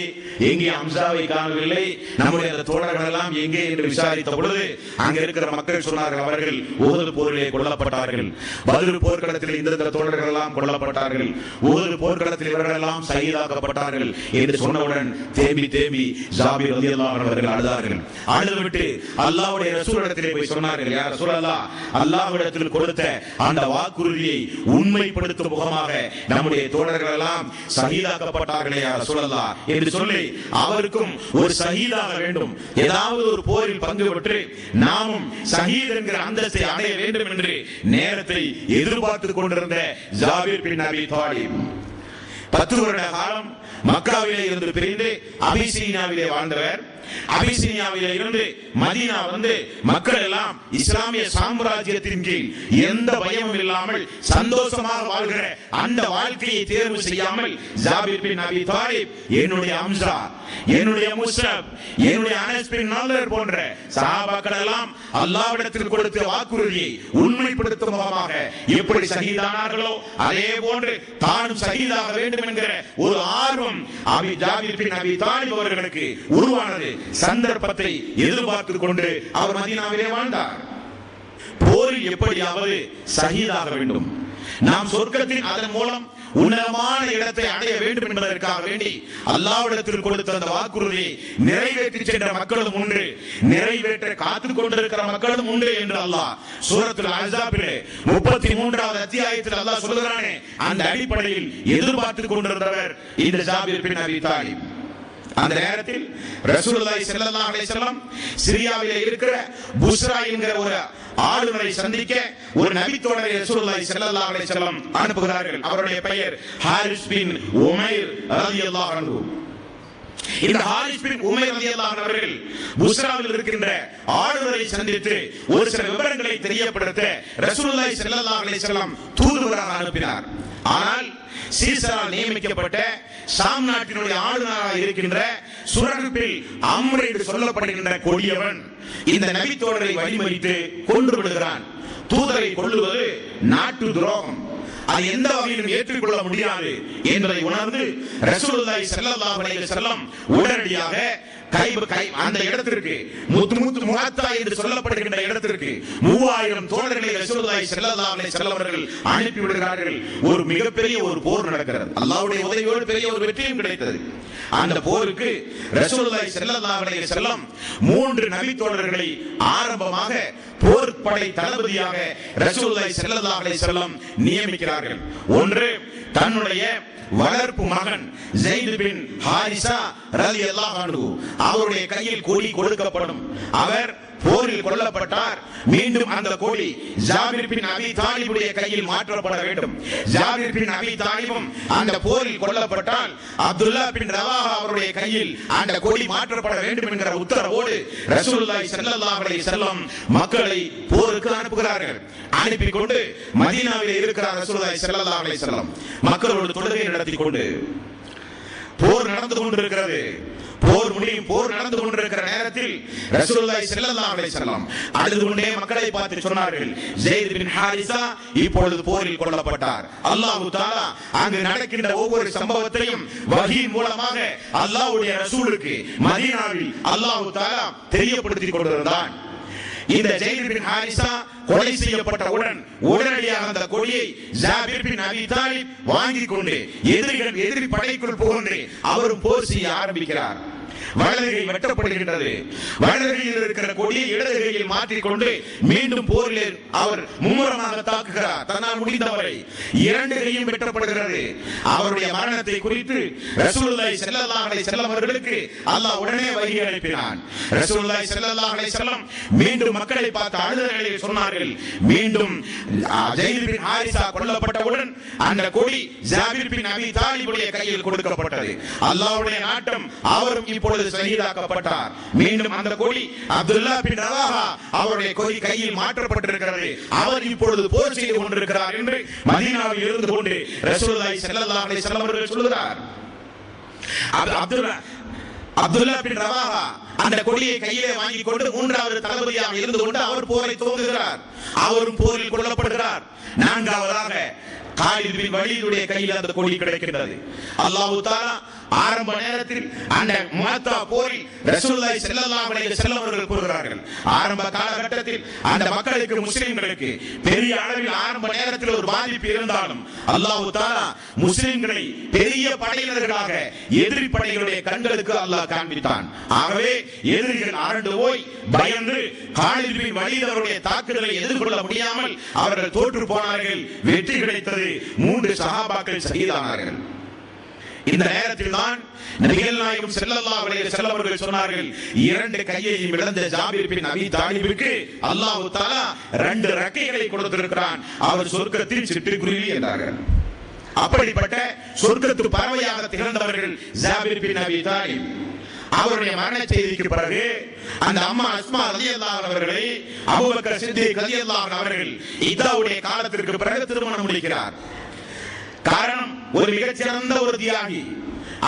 [SPEAKER 1] எங்கே ஹம்சாவை காணவில்லை, நம்முடைய அந்த தோழர்கள் எல்லாம் எங்கே என்று விசாரித்த பொழுது அங்க இருக்கிற மக்கள் சொன்னார்கள், அவர்கள் உஹது போரிலே கொல்லப்பட்டார்கள், பத்ர் போர்க்களத்தில் இந்த தோழர்கள் எல்லாம் கொல்லப்பட்டார்கள், உஹது போர்க்களத்தில் இவர்கள் எல்லாம் ஷஹீதாக்கப்பட்டார்கள் என்று சொன்னவுடன் தேம்பி தேம்பி ஜாபிர் ரலியல்லாஹு அன்ஹு அவர்கள் அழுதார்கள். அழுதுவிட்டு அல்லாஹ்வுடைய ரசூலிடத்திலே போய் சொன்னார்கள், யா ரசூலல்லாஹ், அல்லாஹ்விடத்தில் கொடுத்த அந்த வாக்குறுதியை உண்மைப்படுத்தும் முகமாக நம்முடைய தோழர்கள் எல்லாம் ஷஹீதாக்கப்பட்டார்களே யா ரசூலல்லாஹ் என்று சொல்லி, அவருக்கும் ஒரு ஷஹீதாக வேண்டும், ஏதாவது ஒரு போரில் பங்கு பெற்று நாமும் ஷஹீத் என்கிற அந்தஸ்தை அடைய வேண்டும் என்று நேரத்தை எதிர்பார்த்துக் கொண்டிருந்த ஜாபிர் பின் அபி தாலிப் 10 வருட காலம் மக்காவிலே இருந்து பிரிந்து அபிசீனியாவிலே வாழ்ந்தவர். அபிசீனியாவிலே இருந்து மதீனா வந்து மக்கள் எல்லாம் இஸ்லாமிய சாம்ராஜ்யத்தின் கீழ் எந்த பயமும் இல்லாமல் சந்தோஷமாக வாழ்கிற அந்த வாழ்க்கையை தேர்வு செய்யாமல் ஜாபிர் பின் அபி தாலிப் என்னுடைய ஹம்சா, என்னுடைய முஸ்அப், என்னுடைய அனஸ் பின் நாதர் போன்ற சஹாபாக்கள் எல்லாம் அல்லாஹ்விடத்தில் கொடுத்த வாக்குறுதியை உண்மைப்படுத்தும் முகமாக எப்படி ஷஹீதானார்களோ அதே போன்று தானும் ஷஹீதாக வேண்டும் என்கிற ஒரு ஆர்வம் ஜாபிர் பின் அபி தாலிப் அவர்களுக்கு உருவானது. சந்தர்ப்பத்தை எதிர்பார்த்துக் கொண்டு அவர் மதீனாவிலே வாழ்ந்தார். போரில் எப்படியாவது ஷஹீதாக வேண்டும், நாம் சொர்க்கத்தின் அதன் மூலம் உன்னதமான இடத்தை அடைய வேண்டும் என்பதற்காக வேண்டி அல்லாஹ்விடத்தில் கொடுத்த அந்த வாக்குறுதியை நிறைவேற்றி சென்ற மக்களும் உண்டு, நிறைவேற்ற காத்துக் கொண்டிருக்கிற மக்களும் உண்டு என்று அல்லாஹ் சூரத்துல் அஹ்ஸாபிலே 33வது அத்தியாயத்தில் அல்லாஹ் சொல்கிறானே, அந்த அடிப்படையில் எதிர்பார்த்துக் கொண்டிருந்தவர் இந்த ஜாபிர் பின் அபி தாலிப். அந்த நேரத்தில் ரசூலுல்லாஹி ஸல்லல்லாஹு அலைஹி வஸல்லம் சிரியாவிலே இருக்கிற புஸ்ரா என்கிற ஒரு ஆளுநரை சந்திக்க ஒரு நபி தோழரை ரசூலுல்லாஹி ஸல்லல்லாஹு அலைஹி வஸல்லம் அனுப்புகிறார்கள். அவருடைய பெயர் ஹாரிஸ் பின் உமைர் ரலியல்லாஹு அன்ஹு. இந்த ஹாரிஸ் பின் உமைர் ரலியல்லாஹு அன்ஹு அவர்கள் புஸ்ராவில் இருக்கின்ற ஆளுநரை சந்தித்து ஒரு சில விவரங்களை தெரியப்படுத்த ரசூலுல்லாஹி ஸல்லல்லாஹு அலைஹி வஸல்லம் தூதுவராக அனுப்பினார். ஆனால் சீசரால் நியமிக்கப்பட்ட ஷாம் நாட்டினுடைய ஆளுநராக இருக்கின்ற சுரஹ்பில் அம்ர் என்று சொல்லப்படுகின்ற கொடியவன் இந்த நபி தோழரை வழிமறித்து கொன்று விடுகிறான். தூதரை கொல்லுவது நாட்டு துரோகம், அது எந்த வகையிலும் ஏற்றுக்கொள்ள முடியாது என்பதை உணர்ந்து ரசூலுல்லாஹி ஸல்லல்லாஹு அலைஹி வஸல்லம் உடனடியாக அந்த இடத்திற்கு முஹத்தா என்று சொல்லப்படுகின்ற இடத்திற்கு 3000 தோழர்களை ரசூலுல்லாஹி ஸல்லல்லாஹு அலைஹி வஸல்லம் அவர்கள் அனுப்பி விடுகிறார்கள். ஒரு மிகப்பெரிய ஒரு போர் நடக்கிறது. அல்லாஹ்வுடைய உதவியோடு பெரிய ஒரு வெற்றியும் கிடைத்தது. அந்த போருக்கு ரசூலுல்லாஹி ஸல்லல்லாஹு அலைஹி வஸல்லம் 3 நபி தோழர்களை ஆரம்பமாக போர் படை தளபதியாக ரசூலுல்லாஹி ஸல்லல்லாஹு அலைஹி வஸல்லம் நியமிக்கிறார்கள். ஒன்று, தன்னுடைய வளர்ப்பு மகன் ஸைத் பின் ஹாரிஸா ரலியல்லாஹு அன்ஹு, அவருடைய கையில் கொடி கொடுக்கப்படும். அவர் போரில் கொல்லப்பட்டார். மீண்டும் அந்த கொடி ஜாபிர் பின் அபி தாலிபுடைய கையில் மாற்றப்பட வேண்டும். ஜாபிர் பின் அபி தாலிபும் அந்த போரில் கொல்லப்பட்டால் அப்துல்லா பின் ரவாஹா அவருடைய கையில் அந்த கொடி மாற்றப்பட வேண்டும் என்கிற உத்தரவோடு ரசூலுல்லாஹி ஸல்லல்லாஹு அலைஹி வஸல்லம் மக்களை போருக்கு அனுப்புகிறார்கள். அனுப்பி கொண்டு மதீனாவில் இருக்கிற ரசூலுல்லாஹி ஸல்லல்லாஹு அலைஹி வஸல்லம் மக்களோடு தொழுகை நடத்தி கொண்டு போர் நடந்து கொண்டிருக்கிறது. போர் முடியும், போர் நடந்து கொண்டிருக்கிற நேரத்தில் ரசூலுல்லாஹி ஸல்லல்லாஹு அலைஹி வஸல்லம் அழுது கொண்டே மக்களை பார்த்து சொன்னார்கள், ஸைத் பின் ஹாரிஸா இப்பொழுது போரில் கொல்லப்பட்டார். அல்லாஹ் தஆலா அங்கு நடக்கின்ற ஒவ்வொரு சம்பவத்தையும் வஹீ மூலமாக அல்லாஹ்வுடைய ரசூலுக்கு மதீனாவில் அல்லாஹ் தஆலா தெரியப்படுத்திக் கொண்டிருந்தான். இந்த ஸைத் பின் ஹாரிஸா கொலை செய்யப்பட்டவுடன் உடனடியாக அந்த கொடியை ஜாபிர் பின் அபி தாலிப் வாங்கிக் கொண்டு எதிரி படைக்குள் புகுந்து அவரும் போர் செய்ய ஆரம்பிக்கிறார். வலதுகை வெட்டப்படுகின்றது. வலதுகையில் இருக்கிற கொடியை இடதுகையில் மாற்றிக்கொண்டு மீண்டும் போரில் அவர் மும்முரமாக தாக்குகிறார். தன்னால் முடிந்தவரை 2 கையும் வெட்டப்படுகிறது. அவருடைய மரணத்தை குறித்து ரசூலுல்லாஹி ஸல்லல்லாஹு அலைஹி வஸல்லம் அவர்களுக்கு அல்லாஹ் உடனே வஹீ அனுப்பினான். ரசூலுல்லாஹி ஸல்லல்லாஹு அலைஹி வஸல்லம் மீண்டும் மக்களை பார்த்து அழுதலை சொன்னார்கள். மீண்டும் ஸைத் பின் ஹாரிஸா கொல்லப்பட்டவுடன் அந்த கொடி ஜாபிர் பின் அபி தாலிபுடைய கையில் கொடுக்கப்பட்டது. அல்லாஹ்வுடைய நாட்டம், அவரும் இப்பொழுது ஷஹீதாக்கப்பட்டார். மீண்டும் அந்த கொடி அப்துல்லா பின் ரவாஹா அவருடைய கொடி கையில் மாற்றப்பட்டிருக்கிறது. அவர் இப்பொழுது போர் செய்து கொண்டிருக்கிறார் என்று மதீனாவில் இருந்து கொண்டு ரசூலுல்லாஹி ஸல்லல்லாஹு அலைஹி வஸல்லம் அவர்கள் சொல்கிறார். அப்துல்லா பின் ரவாஹா அந்த கொடியை கையிலே வாங்கி கொண்டு 3வது தளபதியாக இருந்து கொண்டு அவர் போரை துவங்குகிறார். அவரும் போரில் கொல்லப்படுகிறார். 4வதாக காலித் பின் வலீதுடைய கையில் அந்த கொடி கிடைக்கிறது. அல்லாஹ் தஆலா ஆரம்ப நேரத்தில் அந்த முஅத்தா போரில் ரசூலுல்லாஹி ஸல்லல்லாஹு அலைஹி வஸல்லம் அவர்கள் கூறுகிறார்கள், ஆரம்ப காலகட்டத்தில் அந்த மக்களுக்கு முஸ்லிம்களுக்கு பெரிய அளவில் ஆரம்ப நேரத்தில் ஒரு பாதிப்பு இருந்தாலும் அல்லாஹ் தஆலா முஸ்லிம்களை பெரிய படையினர்களாக எதிரி படைகளுடைய கண்களுக்கு அல்லாஹ் காண்பித்தான். ஆகவே எதிரிகள் அரண்டு போய் பயந்து காலித் பின் வலீத் அவருடைய தாக்குதலை எதிர்கொள்ள முடியாமல் அவர்கள் தோற்று போனார்கள். வெற்றி கிடைத்தது. 3 சஹாபாக்கள் ஷஹீதானார்கள். இந்த நேரத்தில் தான் நபிகள் நாயகம் ஸல்லல்லாஹு அலைஹி வஸல்லம் அவர்கள் சொன்னார்கள், 2 கையையும் இழந்த ஜாபிர் பின் அபி தாலிபிற்கு அல்லாஹ் தஆலா 2 ரெக்கைகளை கொடுத்திருக்கிறான். அவர் சொர்க்கத்தில் சிட்டுக்குருவி என்றார்கள். அப்படிப்பட்ட சொர்க்கத்து பறவையாக திகழ்ந்தவர்கள் ஜாபிர் பின் அபி தாலிப். அவருடைய மரண செய்திக்கு பிறகு அந்த அம்மா அஸ்மா ரலியல்லாஹு அன்ஹா அவர்களை அபூபக்கர் சித்திக் ரலியல்லாஹு அன்ஹு அவர்கள் இதாவுடைய காலத்திற்கு பிறகு திருமணம் முடிக்கிறார். காரணம், ஒரு மிகச்சிறந்த ஒரு தியாகி,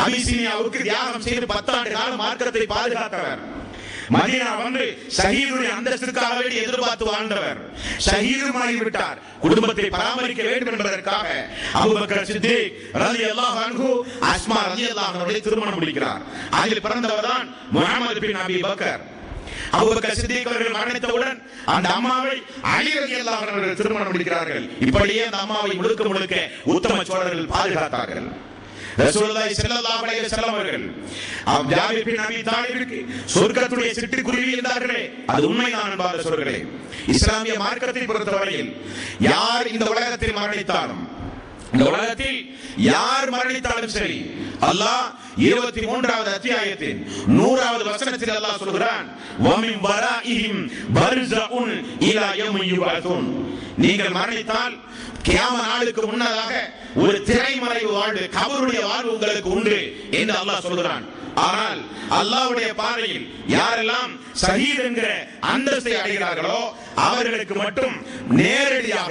[SPEAKER 1] அபிசீனியாவுக்கு தியாகம் செய்து 10 ஆண்டு காலம் மார்க்கத்தை பாதுகாத்தவர், மதீனா வந்து ஷஹீதுடைய அந்தஸ்துக்காக வேண்டி எதிர்பார்த்து வாழ்ந்தவர், ஷஹீதுமாகி விட்டார். குடும்பத்தை பராமரிக்க வேண்டும் என்பதற்காக அபூபக்கர் சித்திக் ரலியல்லாஹு அன்ஹு அஸ்மா ரலியல்லாஹு அன்ஹாவை திருமணம் முடிக்கிறார். அதில் பிறந்தவர் தான் முஹம்மது பின் அபி பக்கர். அபூபக்கர் சித்திக் அவர்கள் மரணித்தவுடன் அந்த அம்மாவை அலி ரலியல்லாஹு அன்ஹு அவர்கள் திருமணம் முடிக்கிறார்கள். இப்படியே அந்த அம்மாவை முழுக்க உத்தம சோழர்கள் பாதுகாத்தார்கள். ரசூலுல்லாஹி ஸல்லல்லாஹு அலைஹி வஸல்லம் அவர்கள் ஜாபிர் பின் அபி தாலிபிற்கு சொர்க்கத்துடைய சிட்டுக்குருவி என்றார்களே, அது உண்மைதான் என்பார் சொல்கிறே. இஸ்லாமிய மார்க்கத்தை பொறுத்தவரையில் யார் இந்த உலகத்தில் மரணித்தாலும், இந்த உலகத்தில் யார் மரணித்தாலும் சரி, அல்லாஹ் 23வது அத்தியாயத்தின் 100வது வசனத்தில் அல்லாஹ் சொல்கிறான், வமின் வராஇஹிம் பர்ஸஉன் இலா யௌமி யுபஅஸூன். நீங்கள் மரணித்தால் கியாம நாளுக்கு முன்னதாக ஒரு திரைமறைவு வாழ்வு, கபருடைய வாழ்வு உங்களுக்கு உண்டு என்று அல்லாஹ் சொல்கிறான். ஆனால் அல்லாஹ்வுடைய பார்வையில் யாரெல்லாம் ஷஹீத் என்கிற அந்தஸ்தை அடைகிறார்களோ அவர்களுக்கு மட்டும் நேரடியாக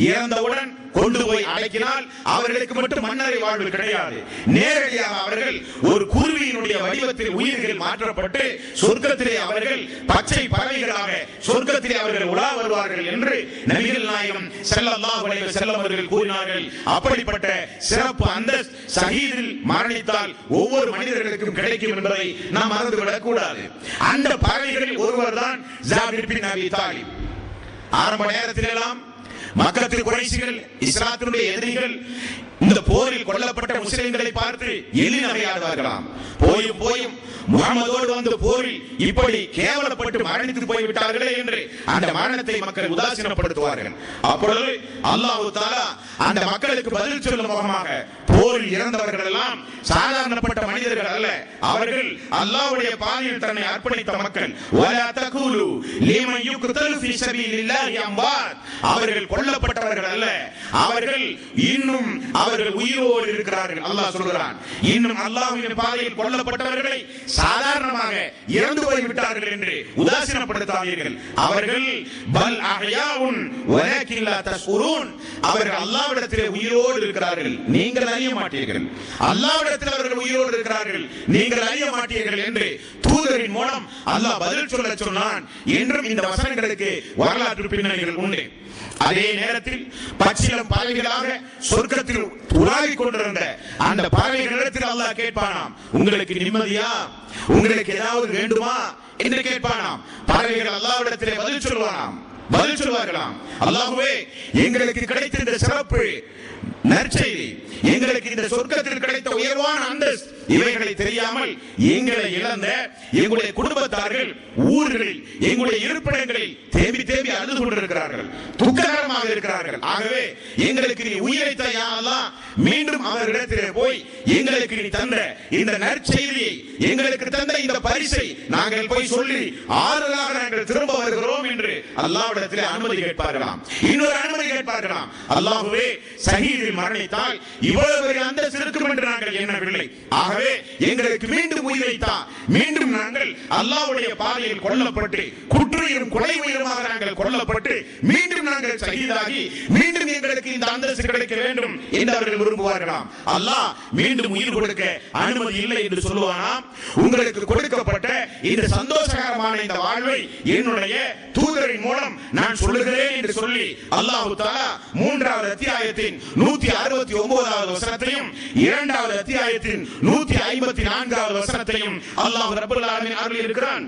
[SPEAKER 1] இறந்தவுடன் கொண்டு போய் அடக்கினால் அவர்களுக்கு மட்டும் மன்னரை வாழ்வு கிடையாது. நேரடியாக அவர்கள் ஒரு குருவியினுடைய வடிவத்தில் உயிர்கள் மாற்றப்பட்டு சொர்க்கத்திலே அவர்கள் பச்சை பறவைகளாக சொர்க்கத்திலே அவர்கள் உலா வருவார்கள் என்று நபிகள் நாயகம் ஸல்லல்லாஹு அலைஹி வஸல்லம் அவர்கள் கூறினார்கள். அப்படிப்பட்ட சிறப்பு அந்தஸ்து ஷஹீதில் மரணித்தால் ஒவ்வொரு மனிதர்களுக்கும் கிடைக்கும் என்பதை நாம் மறந்துவிடக் கூடாது. அந்த பறவைகளில் ஒருவர் தான் ஜாபிர் பின் அபி தாலிப். ஆரம்ப நேரத்தில் எல்லாம் மக்கத்தில் குறைஷிகள், இஸ்லாத்தினுடைய எதிரிகள் இந்த போரில் கொல்லப்பட்ட முஸ்லிம்களை பார்த்து எள்ளி நகையாடுவார்களாம். போயும் முஹம்மதோடு வந்து போரில் இப்படி கேவலப்பட்டு மரணித்து போய்விட்டார்களே என்று அந்த மரணத்தை மக்கள் உதாசீனப்படுத்துவார்கள். அப்பொழுது அல்லாஹ் தஆலா அந்த மக்களுக்கு பதில் சொல்லும் முகமாக, போரில் இறந்தவர்கள் எல்லாம் சாதாரணப்பட்ட மனிதர்கள் அல்ல, அவர்கள் அல்லாஹ்வுடைய பாதையில் தன்னை அர்ப்பணித்த மக்கள். வலா தகூலு லிமன் யுக்தலு ஃபீ ஸபீலில்லாஹி அம்வாத். அவர்கள் கொல்லப்பட்டவர்கள் அல்ல, அவர்கள் இன்னும் அவர்கள் உயிரோடு இருக்கிறார்கள். அல்லாஹ் சொல்கிறான், இன்னும் அல்லாஹ்வின் பாதையில் கொல்லப்பட்டவர்களை சாதாரணமாக இறந்து போய்விட்டார்கள் என்று உதாசீனப்படுத்தாதீர்கள். அவர்கள் பல் அஹ்யாஉன் வலக்கின் லா தஷ்குரூன். அவர்கள் அல்லாஹ்விடத்திலே உயிரோடு இருக்கிறார்கள், நீங்கள் அறிய மாட்டீர்கள். அல்லாஹ்விடத்தில் அவர்கள் உயிரோடு இருக்கிறார்கள், நீங்கள் அறிய மாட்டீர்கள் என்று தூதரின் மூலம் அல்லாஹ் பதில் சொல்ல சொன்னான் என்றும் இந்த வசனங்களுக்கு வரலாற்று பின்னணிகள் உண்டு. அதே நேரத்தில் பச்சிலம் பறவைகளாக சொர்க்கத்தில் உலாவிக் கொண்டிருந்த அந்த பறவைகளிடத்தில் அல்லாஹ் கேட்பானாம், உங்களுக்கு நிம்மதியா, உங்களுக்கு ஏதாவது வேண்டுமா என்று கேட்பானாம். பறவைகள் அல்லாஹ்விடத்திலே பதில் சொல்வார்களாம், அல்லாஹ்வே எங்களுக்கு கிடைத்த இந்த சிறப்பு நற்செய்தி, எங்களுக்கு இந்த சொர்க்கத்தில் கிடைத்த உயர்வான அந்தஸ்து, இவைகளை தெரியாமல் எங்களை இழந்த எங்களுடைய குடும்பத்தார்கள் ஊர்களில் எங்களுடைய இருப்பிடங்களில் தேம்பி அழுது கொண்டிருக்கிறார்கள், துக்ககரமாக இருக்கிறார்கள். ஆகவே எங்களுக்கு நீ உயிரை யா அல்லாஹ், மீண்டும் அவர்களிடத்திலே போய் எங்களுக்கு நீ தந்த இந்த நற்செய்தியை, எங்களுக்கு தந்த இந்த பரிசை நாங்கள் போய் சொல்லி ஆறுதலாக நாங்கள் திரும்ப வருகிறோம் என்று அல்லாஹ்விடத்திலே அனுமதி கேட்பார்களாம். இன்னொரு அனுமதி கேட்பார்களாம், அல்லாஹ்வே ஷஹீதில் மரணித்தால் இவ்வளவு பெரிய அந்தஸ்து இருக்கும் என்று நாங்கள் எண்ணவில்லை. ஆகவே எங்களுக்கு மீண்டும் உயிரை தா, மீண்டும் நாங்கள் அல்லாஹ்வுடைய பாதையில் கொல்லப்பட்டு குற்றுயிரும் கொலை உயிருமாக நாங்கள் கொல்லப்பட்டு மீண்டும் நாங்கள் ஷஹீதாகி மீண்டும் எங்களுக்கு இந்த அந்தஸ்து கிடைக்க வேண்டும் என்று அவர்கள் விரும்புவார்களாம். அல்லாஹ் மீண்டும் உயிர் கொடுக்க அனுமதி இல்லை என்று சொல்லுவானாம். உங்களுக்கு கொடுக்கப்பட்ட இந்த சந்தோஷகரமான இந்த வாழ்வை என்னுடைய தூதரின் மூலம் நான் சொல்லுகிறேன் என்று சொல்லி அல்லாஹ் தஆலா 3வது அத்தியாயத்தின் 169வது வசனத்தையும் 2வது அத்தியாயத்தின் 154வது வசனத்தையும் அல்லாஹ் ரப்பல் ஆலமீன் அருளி இருக்கிறான்.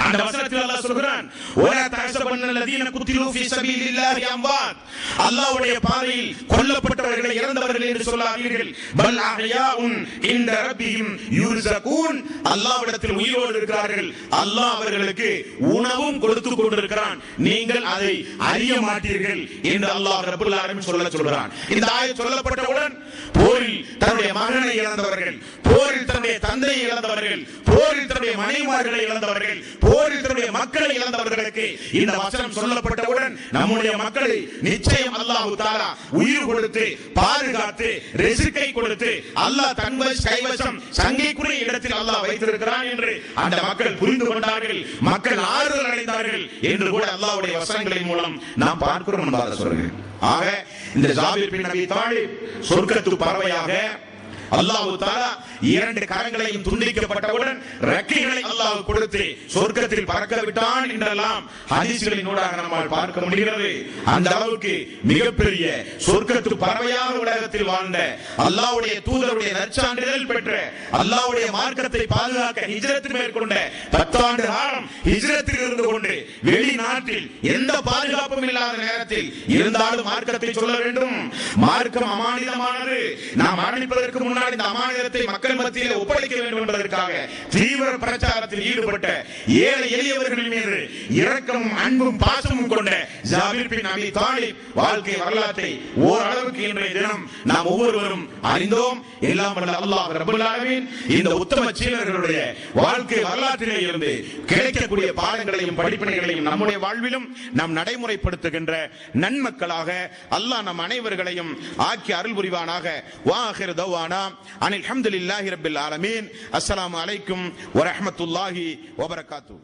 [SPEAKER 1] அந்த வசனத்தில் அல்லாஹ் சொல்கிறான், வலா தஹஸபன்ன அல்லதீன குத்திலு ஃபீ ஸபீலில்லாஹி அம்வாத், அல்லாஹ்வுடைய பாதையில் கொல்லப்பட்டவர்களை இறந்தவர்கள் என்று சொல்லாதீர்கள். பல் அஹ்யாஉன் இன்த ரப்பிஹிம் யுர்ஸகூன், அல்லாஹ்விடத்தில் உயிரோடு இருக்கிறார்கள், அல்லாஹ் அவர்களுக்கு உணவும் கொடுத்து கொண்டிருக்கிறான், நீங்கள் அதை அறிய மாட்டீர்கள் என்று அல்லாஹ் ரப்பல் ஆலமீன் சொல்கிறான். இந்த ஆயத் சொல்லப்பட்டவுடன் போரில் தன்னுடைய மகனை இழந்தவர்கள், போரில் தன்னுடைய தந்தையை இழந்தவர்கள், போரில் தன்னுடைய மனைவிமார்களை இழந்தவர்கள், போரில் தன்னுடைய மக்களை இழந்தவர்களுக்கு இந்த வசனம் சொல்லப்பட்டவுடன் நம்முடைய மக்களை நிச்சயம் அல்லாஹ் தஆலா உயிர் கொடுத்து பாதுகாத்து ரிஸ்கை கொடுத்து அல்லாஹ் தன் கைவசம் சங்கைக்குரிய இடத்தில் அல்லாஹ் வைத்திருக்கிறான் என்று அந்த மக்கள் புரிந்து கொண்டார்கள், மக்கள் ஆறுதல் அடைந்தார்கள் என்று கூட அல்லாஹ்வுடைய வசனங்களின் மூலம் நாம் பார்க்கிறோம் என்பதாக சொல்கிறேன். ஆக இந்த ஜாபிர் பின் அபி தாலிப் சொர்க்கத்து பறவையாக அல்லாஹ் தஆலா 2 கரங்களையும் துண்டிக்கப்பட்டவுடன் ரெக்கைகளை அல்லாஹ் கொடுத்து சொர்க்கத்தில் பறக்க விட்டான் என்றெல்லாம் ஹதீஸ்களின் ஊடாக நம்மால் பார்க்க முடிகிறது. அந்த அளவுக்கு மிகப்பெரிய சொர்க்கத்து பறவையாக உலகத்தில் வாழ்ந்த அல்லாஹ்வுடைய தூதருடைய நற்சான்றிதழ் பெற்ற அல்லாஹ்வுடைய மார்க்கத்தை பாதுகாக்க ஹிஜ்ரத் மேற்கொண்ட 10 ஆண்டு காலம் ஹிஜ்ரத்தில் இருந்து கொண்டு வெளிநாட்டில் எந்த பாதுகாப்பும் இல்லாத நேரத்தில் இருந்தாலும் மார்க்கத்தை சொல்ல வேண்டும். மார்க்கம் அமானிதமானது, நாம் மரணிப்பதற்கு முன்னால் இந்த அமானிதத்தை மக்கள் மத்தியில் ஒப்படைக்க வேண்டும் என்பதற்காக தீவிர பிரச்சாரத்தில் ஈடுபட்ட ஏழை எளியவர்கள் மீது இரக்கமும் அன்பும் பாசமும் கொண்ட ஜாபிர் பின் அபி தாலிப் வாழ்க்கை வரலாற்றை ஓரளவுக்கு இன்றைய தினம் நாம் ஒவ்வொருவரும் அறிந்தோம். எல்லாம் வல்ல அல்லாஹ் ரப்பல் ஆலமீன் இந்த உத்தம சீலர்களுடைய வாழ்க்கை வரலாற்றிலே இருந்து கிடைக்கக்கூடிய பாடங்களையும் படிப்பினைகளையும் நம்முடைய வாழ்விலும் நாம் நடைமுறைப்படுத்துகின்ற நன்மக்களாக அல்லாஹ் நம் அனைவர்களையும் ஆக்கி அருள் புரிவானாக. வாஹிர் தவானா அனில் ஹம்துலில்லாஹி ரப்பில் ஆலமீன். அஸ்ஸலாமு அலைக்கும் வரஹ்மத்துல்லாஹி வபரகாத்துஹு.